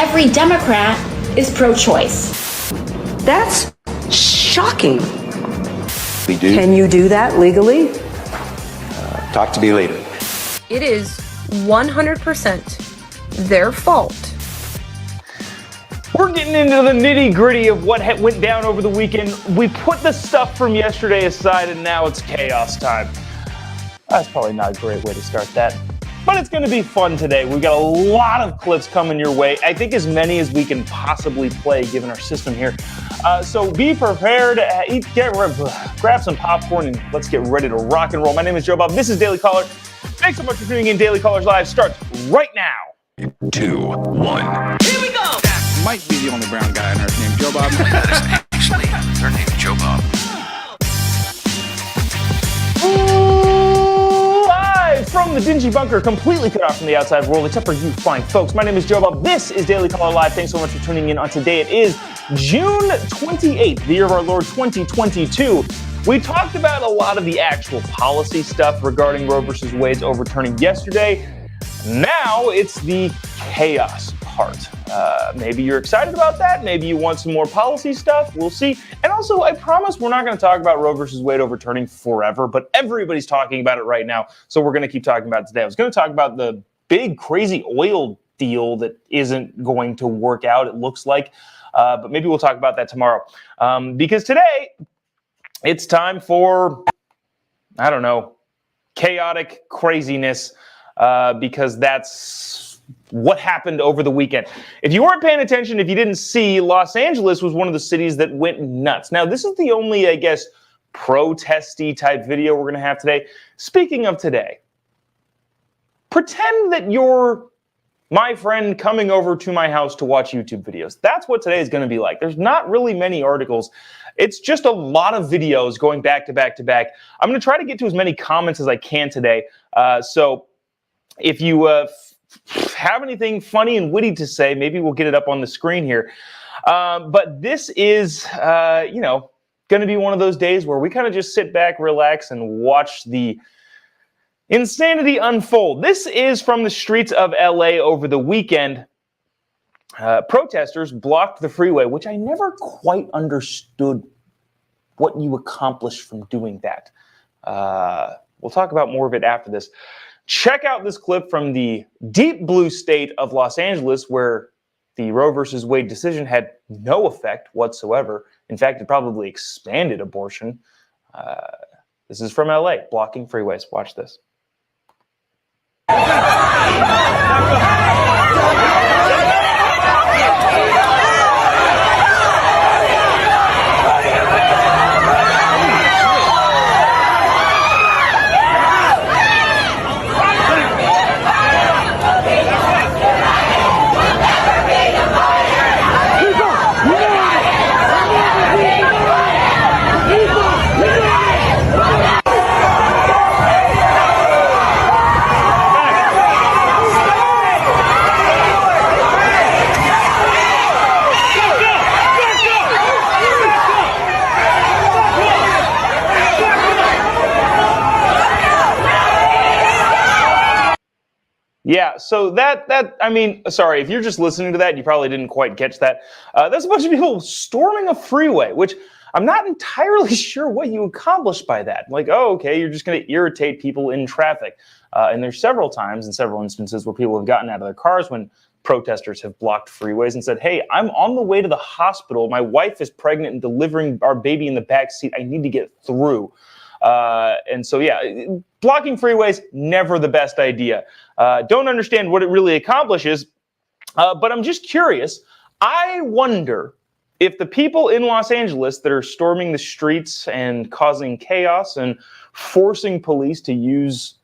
every Democrat is pro-choice. That's shocking. We do. Can you do that legally? Talk to me later. It is 100% their fault. We're getting into the nitty-gritty of what went down over the weekend. We put the stuff from yesterday aside, and now it's chaos time. That's probably not a great way to start that, but it's going to be fun today. We've got a lot of clips coming your way. I think as many as we can possibly play, given our system here. So be prepared. Grab some popcorn, and let's get ready to rock and roll. My name is Jobob. This is Daily Caller. Thanks so much for tuning in. Daily Callers Live starts right now. 2, 1. Here we go! That might be the only brown guy on earth named Jobob. That is actually their name, Jobob. Live from the dingy bunker, completely cut off from the outside world, except for you fine folks. My name is Jobob. This is Daily Caller Live. Thanks so much for tuning in on today. It is June 28th, the year of our Lord 2022. We talked about a lot of the actual policy stuff regarding Roe versus Wade's overturning yesterday. Now it's the chaos part. Maybe you're excited about that. Maybe you want some more policy stuff. We'll see. And also, I promise we're not going to talk about Roe versus Wade overturning forever, but everybody's talking about it right now. So we're going to keep talking about it today. I was going to talk about the big, crazy oil deal that isn't going to work out, it looks like. But maybe we'll talk about that tomorrow. Because today, it's time for, I don't know, chaotic craziness, because that's what happened over the weekend. If you weren't paying attention, if you didn't see, Los Angeles was one of the cities that went nuts. Now, this is the only, I guess, protesty type video we're going to have today. Speaking of today, pretend that you're my friend coming over to my house to watch YouTube videos. That's what today is going to be like. There's not really many articles. It's just a lot of videos going back to back to back. I'm going to try to get to as many comments as I can today. So if you have anything funny and witty to say, maybe we'll get it up on the screen here. But this is, going to be one of those days where we kind of just sit back, relax, and watch the insanity unfold. This is from the streets of LA over the weekend. Protesters blocked the freeway, which I never quite understood what you accomplished from doing that. We'll talk about more of it after this. Check out this clip from the deep blue state of Los Angeles, where the Roe versus Wade decision had no effect whatsoever. In fact, it probably expanded abortion. This is from LA, blocking freeways. Watch this. Yeah, so sorry, if you're just listening to that, you probably didn't quite catch that. That's a bunch of people storming a freeway, which I'm not entirely sure what you accomplished by that. Like, oh, okay, you're just going to irritate people in traffic. And there's several times and several instances where people have gotten out of their cars when protesters have blocked freeways and said, hey, I'm on the way to the hospital. My wife is pregnant and delivering our baby in the back seat. I need to get through. And so, yeah, blocking freeways, never the best idea. Don't understand what it really accomplishes, but I'm just curious. I wonder if the people in Los Angeles that are storming the streets and causing chaos and forcing police to use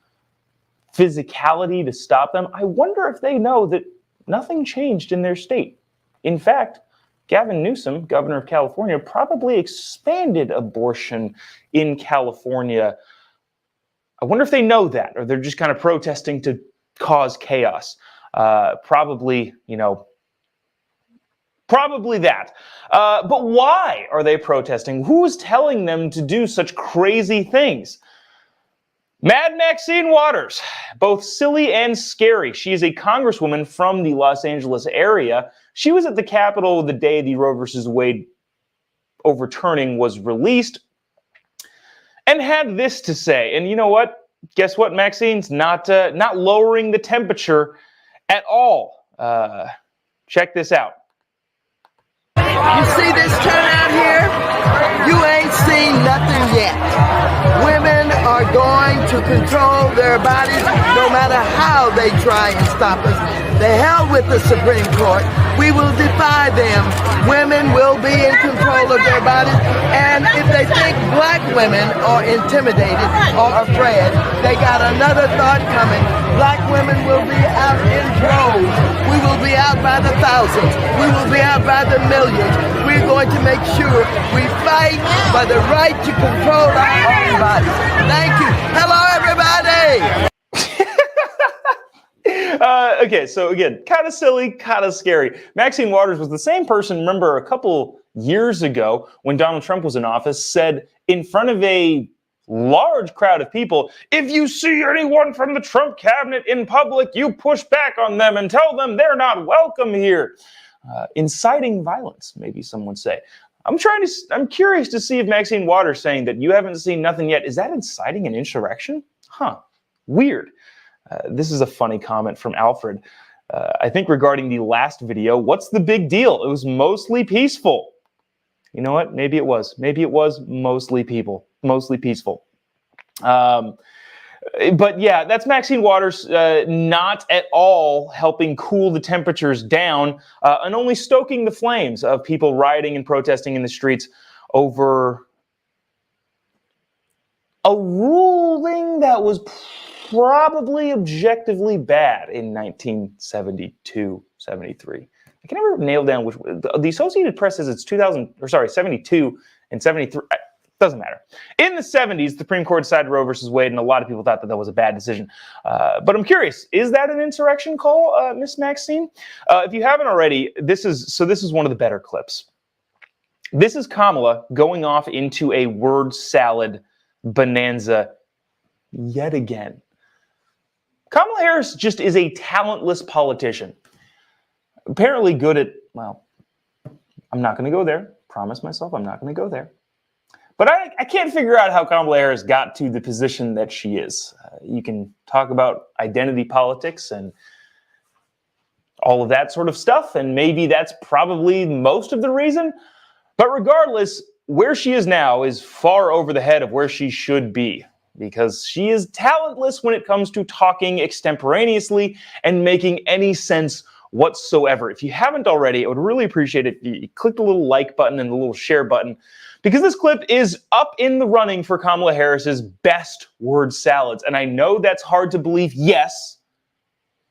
physicality to stop them, I wonder if they know that nothing changed in their state. In fact, Gavin Newsom, governor of California, probably expanded abortion in California. I wonder if they know that, or they're just kind of protesting to cause chaos. Probably that. But why are they protesting? Who is telling them to do such crazy things? Mad Maxine Waters, both silly and scary. She is a congresswoman from the Los Angeles area. She was at the Capitol the day the Roe versus Wade overturning was released and had this to say. And you know what? Guess what, Maxine's not lowering the temperature at all. Check this out. You see this turnout here? You ain't seen nothing yet. Women are going to control their bodies no matter how they try and stop us. The hell with the Supreme Court. We will defy them. Women will be in control of their bodies. And if they think black women are intimidated or afraid, they got another thought coming. Black women will be out in droves. We will be out by the thousands. We will be out by the millions. We're going to make sure we fight for the right to control our own bodies. Thank you. Hello, everybody. Okay, so again, kind of silly, kind of scary. Maxine Waters was the same person, remember, a couple years ago when Donald Trump was in office, said in front of a large crowd of people, if you see anyone from the Trump cabinet in public, you push back on them and tell them they're not welcome here. Inciting violence, maybe some would say. I'm curious to see if Maxine Waters saying that you haven't seen nothing yet, is that inciting an insurrection? Huh, weird. This is a funny comment from Alfred. I think regarding the last video, what's the big deal? It was mostly peaceful. You know what? Maybe it was. Maybe it was mostly peaceful. But yeah, that's Maxine Waters not at all helping cool the temperatures down and only stoking the flames of people rioting and protesting in the streets over a ruling that was probably objectively bad in 1972, 73. I can never nail down which. The Associated Press says it's 72 and 73. Doesn't matter. In the 70s, the Supreme Court decided Roe versus Wade, and a lot of people thought that was a bad decision. But I'm curious, is that an insurrection call, Miss Maxine? If you haven't already, this is one of the better clips. This is Kamala going off into a word salad bonanza yet again. Kamala Harris just is a talentless politician. Apparently good at, well, I'm not going to go there. Promise myself I'm not going to go there. But I can't figure out how Kamala Harris got to the position that she is. You can talk about identity politics and all of that sort of stuff, and maybe that's probably most of the reason. But regardless, where she is now is far over the head of where she should be, because she is talentless when it comes to talking extemporaneously and making any sense whatsoever. If you haven't already, I would really appreciate it if you click the little like button and the little share button, because this clip is up in the running for Kamala Harris's best word salads. And I know that's hard to believe, yes.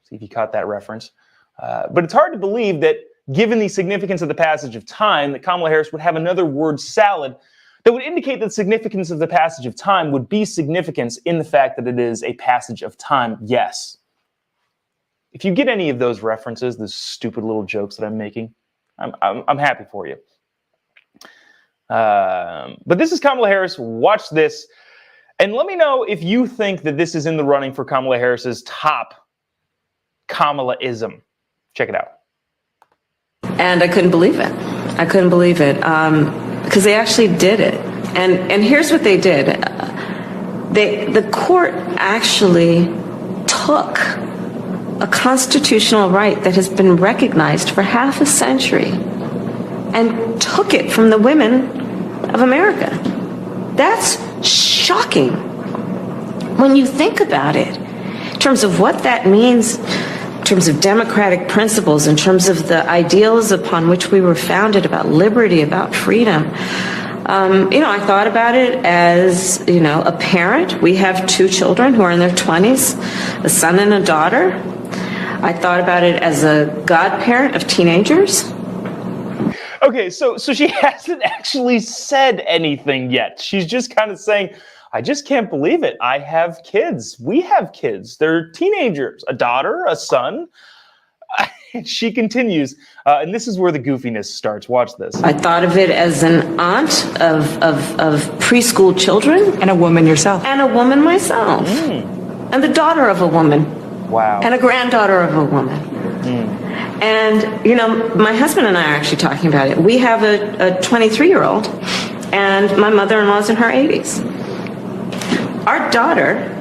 See if you caught that reference. But it's hard to believe that, given the significance of the passage of time, that Kamala Harris would have another word salad that would indicate that the significance of the passage of time would be significance in the fact that it is a passage of time, yes. If you get any of those references, those stupid little jokes that I'm making, I'm happy for you. But this is Kamala Harris. Watch this. And let me know if you think that this is in the running for Kamala Harris's top Kamala-ism. Check it out. And I couldn't believe it. I couldn't believe it because they actually did it. And here's what they did. The court actually took a constitutional right that has been recognized for half a century and took it from the women of America. That's shocking when you think about it, in terms of what that means, in terms of democratic principles, in terms of the ideals upon which we were founded, about liberty, about freedom. I thought about it as, a parent. We have two children who are in their 20s, a son and a daughter. I thought about it as a godparent of teenagers. Okay, so she hasn't actually said anything yet. She's just kind of saying, I just can't believe it. I have kids. We have kids. They're teenagers, a daughter, a son. She continues, and this is where the goofiness starts. Watch this. I thought of it as an aunt of preschool children. And a woman yourself. And a woman myself. And the daughter of a woman. Wow. And a granddaughter of a woman. And, you know, my husband and I are actually talking about it. We have a 23-year-old, and my mother-in-law's in her 80s. Our daughter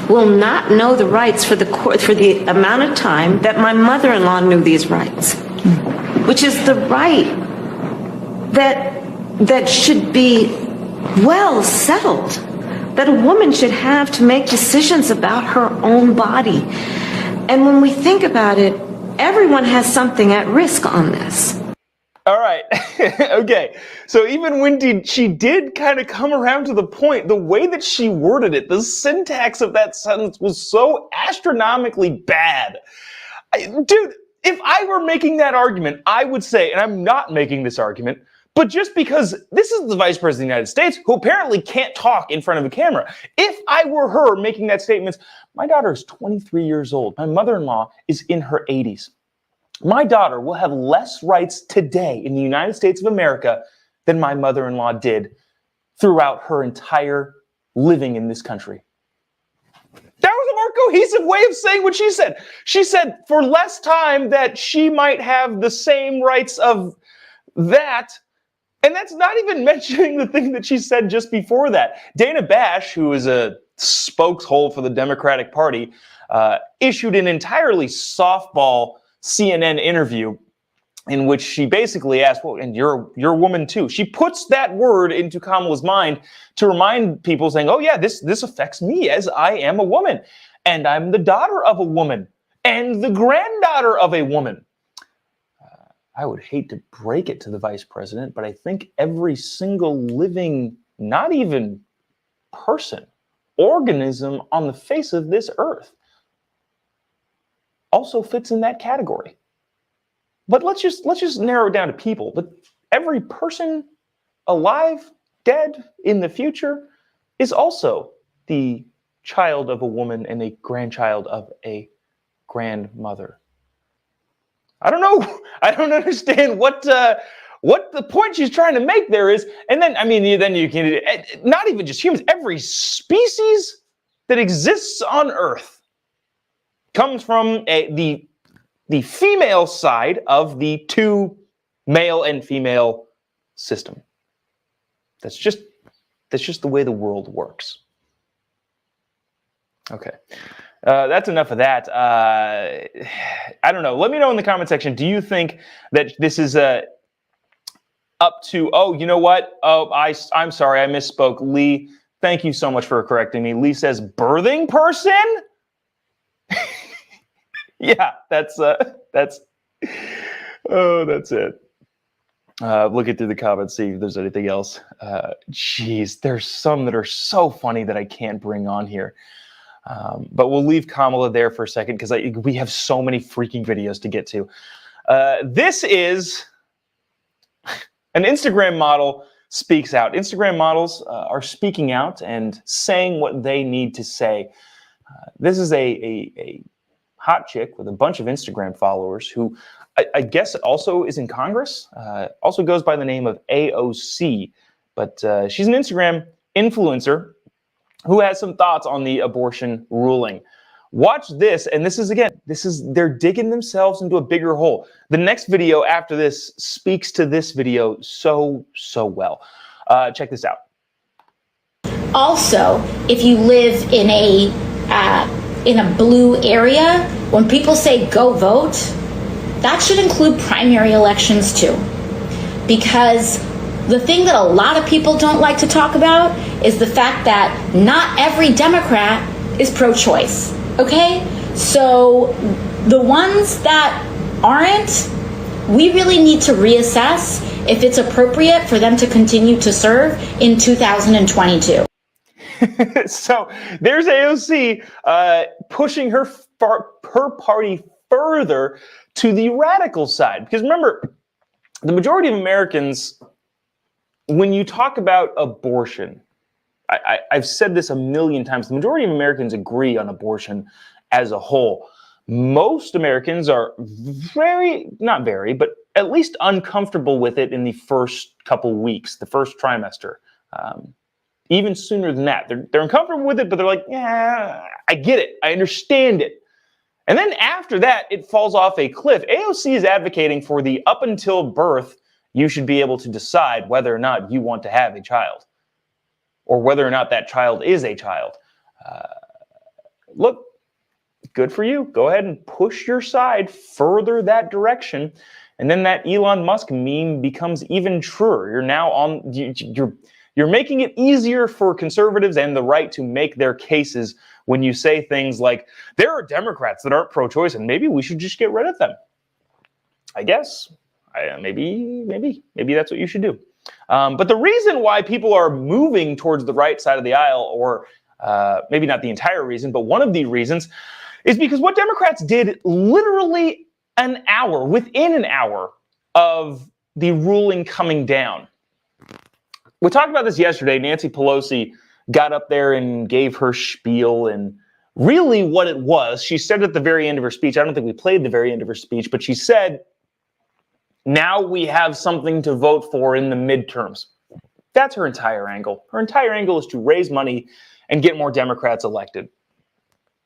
will not know the rights for the amount of time that my mother-in-law knew these rights, which is the right that should be well settled, that a woman should have to make decisions about her own body. And when we think about it, everyone has something at risk on this. All right. Okay. So even when she did kind of come around to the point, the way that she worded it, the syntax of that sentence was so astronomically bad. Dude, if I were making that argument, I would say, and I'm not making this argument, but just because this is the Vice President of the United States, who apparently can't talk in front of a camera. If I were her making that statement, my daughter is 23 years old. My mother-in-law is in her 80s. My daughter will have less rights today in the United States of America than my mother-in-law did throughout her entire living in this country. That was a more cohesive way of saying what she said. She said for less time that she might have the same rights of that. And that's not even mentioning the thing that she said just before that. Dana Bash, who is a spokeshole for the Democratic Party, issued an entirely softball CNN interview in which she basically asked, well, and you're a woman too. She puts that word into Kamala's mind to remind people saying, oh yeah, this affects me as I am a woman. And I'm the daughter of a woman and the granddaughter of a woman. I would hate to break it to the vice president, but I think every single living, not even person, organism on the face of this earth also fits in that category. But let's just narrow it down to people. But every person alive, dead, in the future is also the child of a woman and a grandchild of a grandmother. I don't know. I don't understand what the point she's trying to make there is. And then, I mean, then you can, not even just humans, every species that exists on Earth comes from the female side of the two male and female system. That's just the way the world works. Okay. That's enough of that. I don't know. Let me know in the comment section. Do you think that this is up to, oh, you know what? Oh, I'm sorry. I misspoke. Lee, thank you so much for correcting me. Lee says birthing person? Yeah, that's it. Looking through the comments, see if there's anything else. Geez, there's some that are so funny that I can't bring on here. But we'll leave Kamala there for a second because we have so many freaking videos to get to. This is an Instagram model speaks out. Instagram models are speaking out and saying what they need to say. This is a hot chick with a bunch of Instagram followers who I guess also is in Congress, also goes by the name of AOC, but she's an Instagram influencer who has some thoughts on the abortion ruling. Watch this, and they're digging themselves into a bigger hole. The next video after this speaks to this video so well. Check this out. Also, if you live in a blue area, when people say go vote, that should include primary elections too. Because the thing that a lot of people don't like to talk about is the fact that not every Democrat is pro-choice, okay? So the ones that aren't, we really need to reassess if it's appropriate for them to continue to serve in 2022. So there's AOC pushing her party further to the radical side. Because remember, the majority of Americans, when you talk about abortion, I've said this a million times, the majority of Americans agree on abortion as a whole. Most Americans are not very, but at least uncomfortable with it in the first couple weeks, the first trimester. Even sooner than that. They're uncomfortable with it, but they're like, yeah, I get it. I understand it. And then after that, it falls off a cliff. AOC is advocating for the up until birth, you should be able to decide whether or not you want to have a child, or whether or not that child is a child. Look, good for you. Go ahead and push your side further that direction. And then that Elon Musk meme becomes even truer. You're now on, you're making it easier for conservatives and the right to make their cases when you say things like, there are Democrats that aren't pro-choice and maybe we should just get rid of them. I guess. Maybe that's what you should do. But the reason why people are moving towards the right side of the aisle, or maybe not the entire reason, but one of the reasons, is because what Democrats did literally within an hour of the ruling coming down. We talked about this yesterday. Nancy Pelosi got up there and gave her spiel, and really what it was, she said at the very end of her speech, I don't think we played the very end of her speech, but she said, now we have something to vote for in the midterms. That's her entire angle. Her entire angle is to raise money and get more Democrats elected.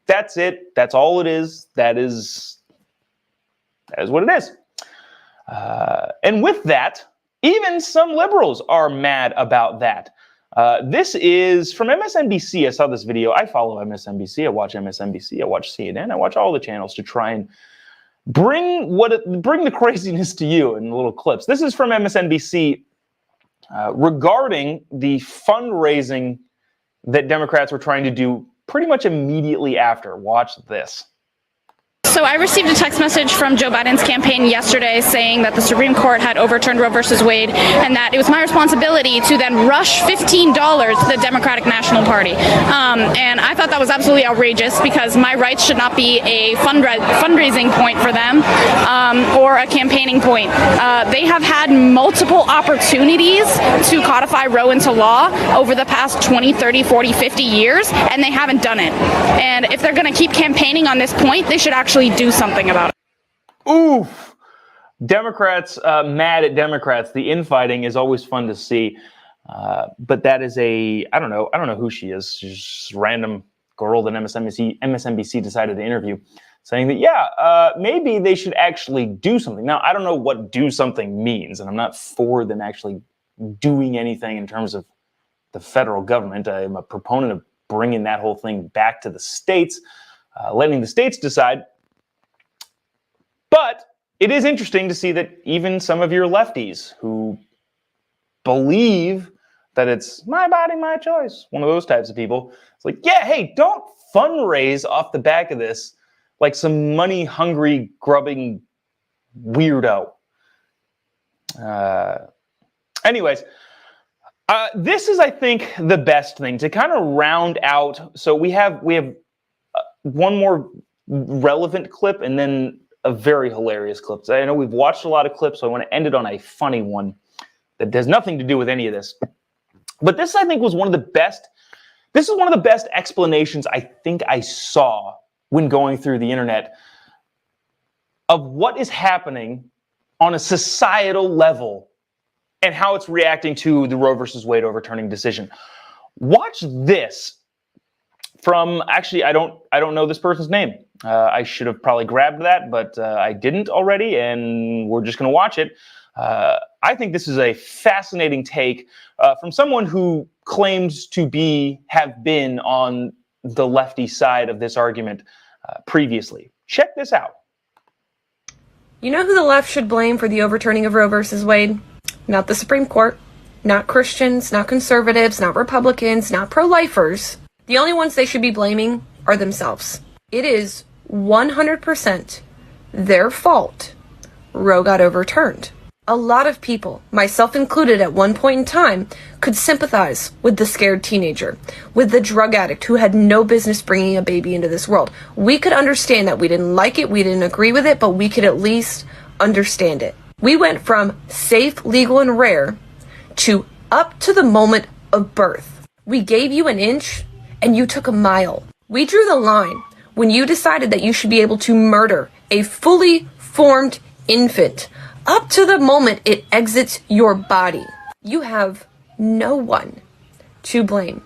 That's it. That's all it is. That is what it is. And with that, even some liberals are mad about that. This is from MSNBC. I saw this video. I follow MSNBC. I watch MSNBC. I watch CNN. I watch all the channels to try and bring the craziness to you in little clips. This is from MSNBC regarding the fundraising that Democrats were trying to do pretty much immediately after. Watch this. So I received a text message from Joe Biden's campaign yesterday saying that the Supreme Court had overturned Roe versus Wade and that it was my responsibility to then rush $15 to the Democratic National Party. And I thought that was absolutely outrageous because my rights should not be a fundraising point for them or a campaigning point. They have had multiple opportunities to codify Roe into law over the past 20, 30, 40, 50 years, and they haven't done it. And if they're going to keep campaigning on this point, they should actually do something about it. Oof. Democrats mad at Democrats. The infighting is always fun to see. But that is I don't know who she is. She's just a random girl that MSNBC decided to interview, saying that, maybe they should actually do something. Now, I don't know what do something means, and I'm not for them actually doing anything in terms of the federal government. I'm a proponent of bringing that whole thing back to the states, letting the states decide. But it is interesting to see that even some of your lefties who believe that it's my body, my choice, one of those types of people, it's like, yeah, hey, don't fundraise off the back of this like some money-hungry, grubbing weirdo. Anyways, this is, I think, the best thing to kind of round out. So we have one more relevant clip and then a very hilarious clip. I know we've watched a lot of clips, so I want to end it on a funny one that has nothing to do with any of this. But this, I think, was one of the best. This is one of the best explanations I think I saw when going through the internet of what is happening on a societal level and how it's reacting to the Roe versus Wade overturning decision. Watch this from, actually, I don't know this person's name. I should have probably grabbed that, but I didn't already, and we're just going to watch it. I think this is a fascinating take from someone who claims to have been on the lefty side of this argument previously. Check this out. You know who the left should blame for the overturning of Roe versus Wade? Not the Supreme Court, not Christians, not conservatives, not Republicans, not pro-lifers. The only ones they should be blaming are themselves. It is 100% their fault Roe got overturned. A lot of people, myself included at one point in time, could sympathize with the scared teenager, with the drug addict who had no business bringing a baby into this world. We could understand that. We didn't like it, we didn't agree with it, but we could at least understand it. We went from safe, legal, and rare to up to the moment of birth. We gave you an inch and you took a mile. We drew the line when you decided that you should be able to murder a fully formed infant up to the moment it exits your body. You have no one to blame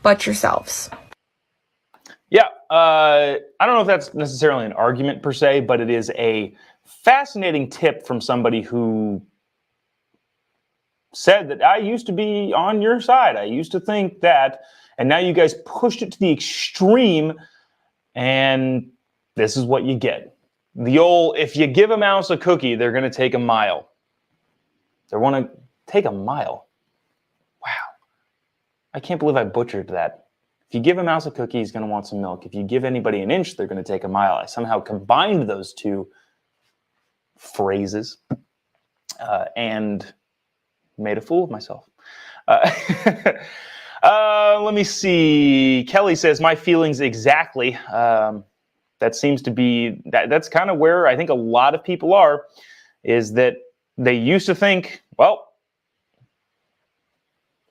but yourselves. Yeah, I don't know if that's necessarily an argument per se, but it is a fascinating tip from somebody who said that I used to be on your side. I used to think that, and now you guys pushed it to the extreme, and this is what you get. The old, if you give a mouse a cookie, they're going to take a mile. They want to take a mile. Wow. I can't believe I butchered that. If you give a mouse a cookie, he's going to want some milk. If you give anybody an inch, they're going to take a mile. I somehow combined those two phrases and made a fool of myself. Let me see. Kelly says, my feelings exactly. That seems to be, that's kind of where I think a lot of people are, is that they used to think, well,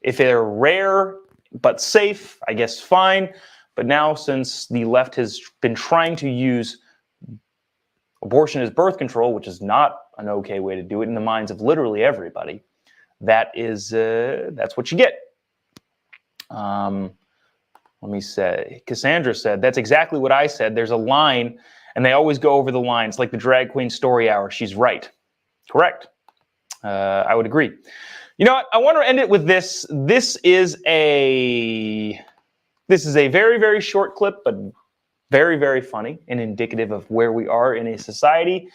if they're rare but safe, I guess fine. But now, since the left has been trying to use abortion as birth control, which is not an okay way to do it in the minds of literally everybody, that's what you get. Let me say, Cassandra said, that's exactly what I said. There's a line, and they always go over the lines, like the drag queen story hour. She's right. Correct. I would agree. You know what? I want to end it with this. This is a very, very short clip, but very, very funny and indicative of where we are in a society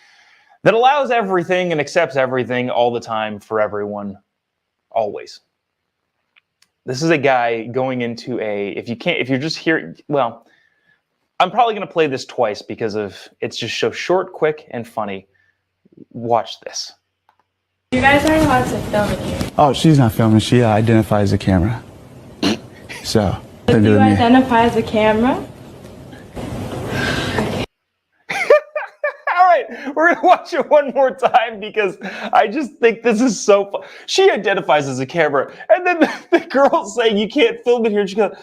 that allows everything and accepts everything all the time for everyone, always. This is a guy going into if you're just here, well, I'm probably going to play this twice because it's just so short, quick, and funny. Watch this. You guys aren't allowed to film in here. Oh, she's not filming. She identifies the camera. So, Do you identify as a camera? All right, we're going to watch it one more time because I just think this is so fun. She identifies as a camera, and then the girl's saying you can't film it here, and she goes,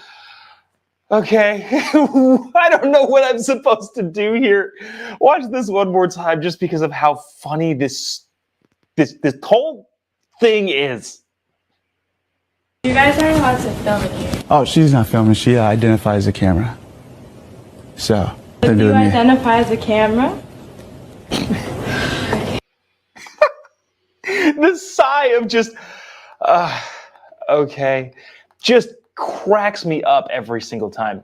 okay, I don't know what I'm supposed to do here. Watch this one more time just because of how funny this whole thing is. You guys aren't allowed to film in here. Oh, she's not filming. She identifies the camera. So, Do you identify as a camera? The sigh of just, okay, just cracks me up every single time.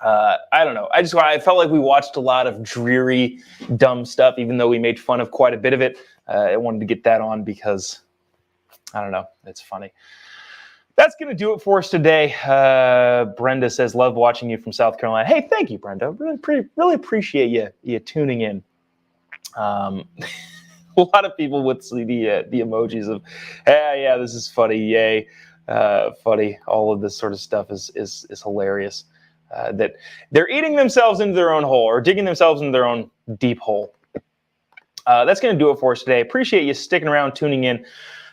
I don't know. I felt like we watched a lot of dreary, dumb stuff, even though we made fun of quite a bit of it. I wanted to get that on because, I don't know, it's funny. That's going to do it for us today. Brenda says, love watching you from South Carolina. Hey, thank you, Brenda. Really appreciate you tuning in. A lot of people would see the emojis of, hey, yeah, this is funny, yay, funny. All of this sort of stuff is hilarious. That they're eating themselves into their own hole or digging themselves into their own deep hole. That's going to do it for us today. Appreciate you sticking around, tuning in.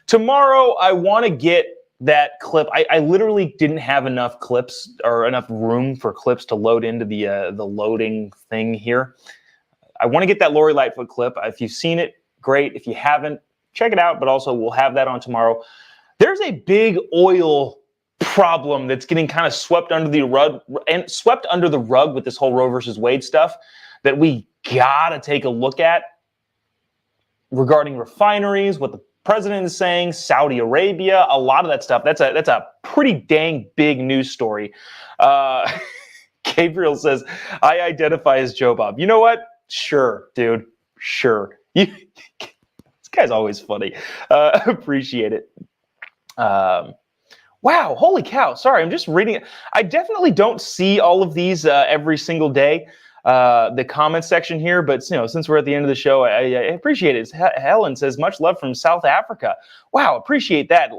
Tomorrow, I want to get that clip. I literally didn't have enough clips or enough room for clips to load into the loading thing here. I want to get that Lori Lightfoot clip. If you've seen it, great. If you haven't, check it out. But also, we'll have that on tomorrow. There's a big oil problem that's getting kind of swept under the rug with this whole Roe versus Wade stuff that we gotta take a look at regarding refineries, what the president is saying, Saudi Arabia, a lot of that stuff. That's a pretty dang big news story. Gabriel says, I identify as Jobob. You know what? Sure, dude. Sure. This guy's always funny. Appreciate it. Wow, holy cow. Sorry, I'm just reading it. I definitely don't see all of these every single day, the comment section here, but since we're at the end of the show, I appreciate it. Helen says, much love from South Africa. Wow, appreciate that.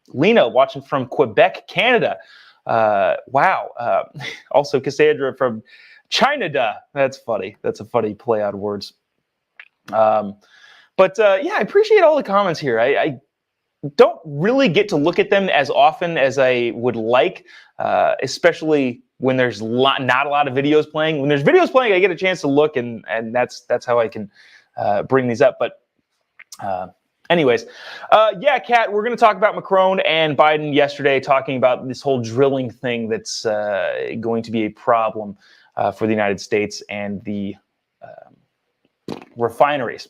Lena watching from Quebec, Canada. Wow. Also, Cassandra from China. That's funny. That's a funny play on words. Yeah, I appreciate all the comments here. I don't really get to look at them as often as I would like, especially when there's not a lot of videos playing. When there's videos playing, I get a chance to look, and that's how I can bring these up. But Anyways, yeah, Kat, we're going to talk about Macron and Biden yesterday, talking about this whole drilling thing that's going to be a problem for the United States and the refineries.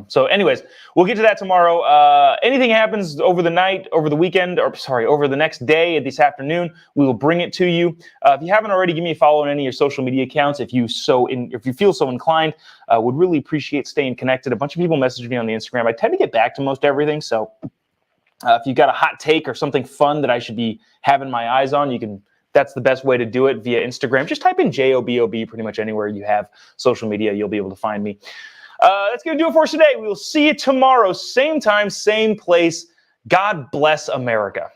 So anyways, we'll get to that tomorrow. Anything happens over the night, over the weekend, or sorry, over the next day, this afternoon, we will bring it to you. If you haven't already, give me a follow on any of your social media accounts. If you feel so inclined, would really appreciate staying connected. A bunch of people message me on the Instagram. I tend to get back to most everything. So if you got a hot take or something fun that I should be having my eyes on, that's the best way to do it, via Instagram. Just type in JOBOB pretty much anywhere you have social media. You'll be able to find me. That's going to do it for us today. We will see you tomorrow. Same time, same place. God bless America.